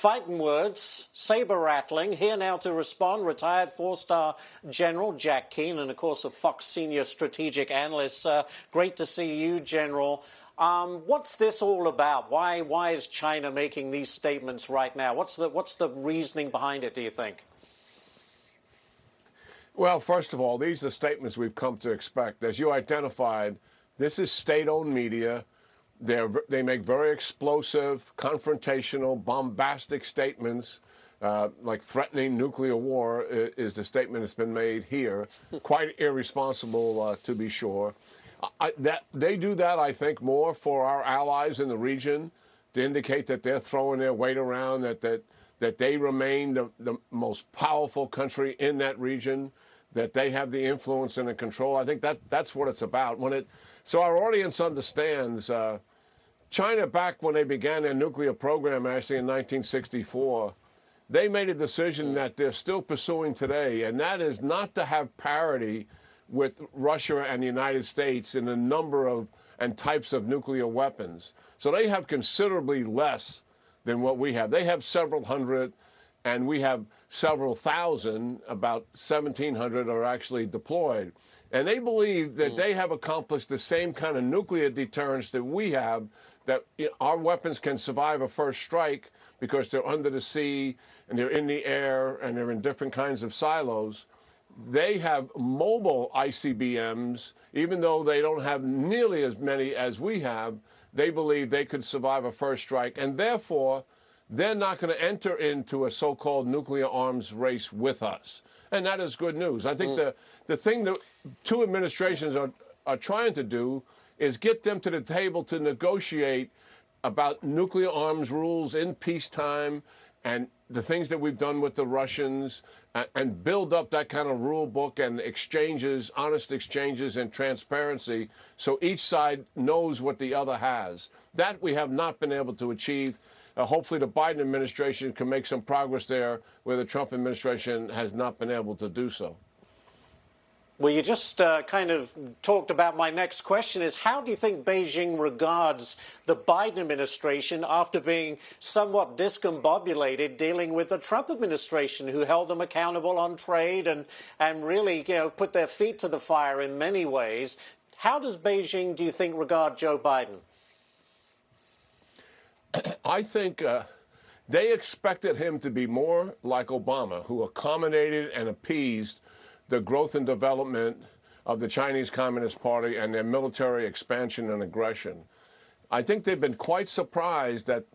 Fighting words, saber rattling. Here now to respond, retired four-star General Jack Keane, and of course a Fox senior strategic analyst. Great to see you, General. What's this all about? Why is China making these statements right now? What's the reasoning behind it, do you think? Well, first of all, these are statements we've come to expect. As you identified, this is state-owned media. They make very explosive, confrontational, bombastic statements, like threatening nuclear war is the statement that's been made here. Quite irresponsible, to be sure. They do that, I think, more for our allies in the region to indicate that they're throwing their weight around, that they remain the most powerful country in that region, that they have the influence and the control. I think that's what it's about. So our audience understands. China, back when they began their nuclear program, actually in 1964, they made a decision that they're still pursuing today, and that is not to have parity with Russia and the United States in the number of and types of nuclear weapons. So they have considerably less than what we have. They have several hundred, and we have several thousand. About 1,700 are actually deployed. And they believe that they have accomplished the same kind of nuclear deterrence that we have, that our weapons can survive a first strike because they're under the sea and they're in the air and they're in different kinds of silos. They have mobile ICBMs, even though they don't have nearly as many as we have. They believe they could survive a first strike, and therefore they're not going to enter into a so-called nuclear arms race with us. And that is good news. I think the thing that two administrations are trying to do is get them to the table to negotiate about nuclear arms rules in peacetime and the things that we've done with the Russians, and build up that kind of rule book and exchanges, honest exchanges and transparency, so each side knows what the other has. That we have not been able to achieve. Hopefully the Biden administration can make some progress there where the Trump administration has not been able to do so. Well, you just kind of talked about my next question is, how do you think Beijing regards the Biden administration after being somewhat discombobulated dealing with the Trump administration, who held them accountable on trade and really, put their feet to the fire in many ways? How does Beijing, do you think, regard Joe Biden? I think they expected him to be more like Obama, who accommodated and appeased the growth and development of the Chinese Communist Party and their military expansion and aggression. I think they've been quite surprised that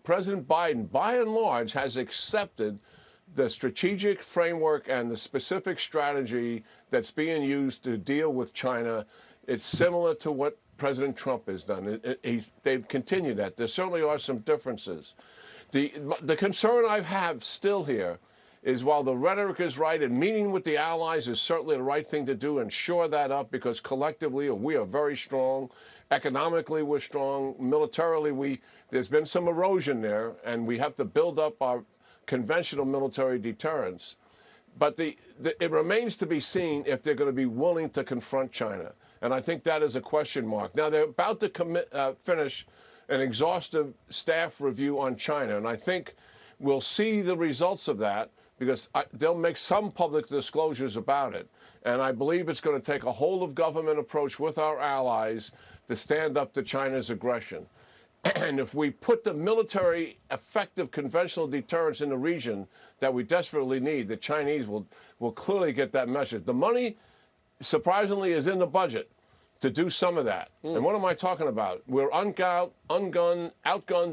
President Biden, by and large, has accepted the strategic framework and the specific strategy that's being used to deal with China. It's similar to what President Trump has done. They've continued that. There certainly are some differences. The concern I have still here is, while the rhetoric is right and meeting with the allies is certainly the right thing to do and shore that up, because collectively we are very strong. Economically we're strong. Militarily there's been some erosion there, and we have to build up our conventional military deterrence. But it remains to be seen if they're going to be willing to confront China. And I think that is a question mark. Now, they're about to finish an exhaustive staff review on China, and I think we'll see the results of that, because they'll make some public disclosures about it. And I believe it's going to take a whole-of-government approach with our allies to stand up to China's aggression. And if we put the military effective conventional deterrence in the region that we desperately need, the Chinese will clearly get that message. The money, surprisingly, is in the budget to do some of that. And what am I talking about? We're outgunned,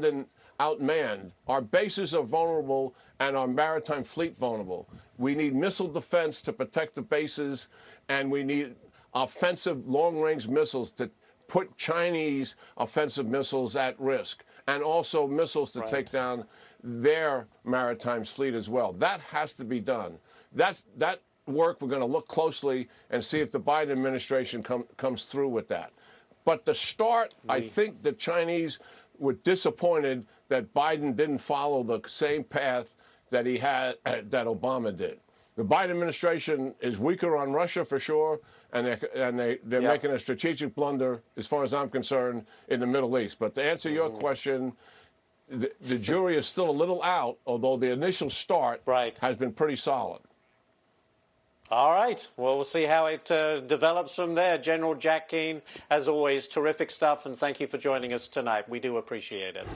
and outmanned. Our bases are vulnerable, and our maritime fleet vulnerable. We need missile defense to protect the bases, and we need offensive long-range missiles to put Chinese offensive missiles at risk, and also missiles to take down their maritime fleet as well. That has to be done. That work, we're going to look closely and see if the Biden administration comes through with that. But to start, I think the Chinese were disappointed that Biden didn't follow the same path that he had, that Obama did. The Biden administration is weaker on Russia for sure, and they're making a strategic blunder, as far as I'm concerned, in the Middle East. But to answer your question, the jury is still a little out, although the initial start has been pretty solid. All right. Well, we'll see how it develops from there. General Jack Keane, as always, terrific stuff, and thank you for joining us tonight. We do appreciate it.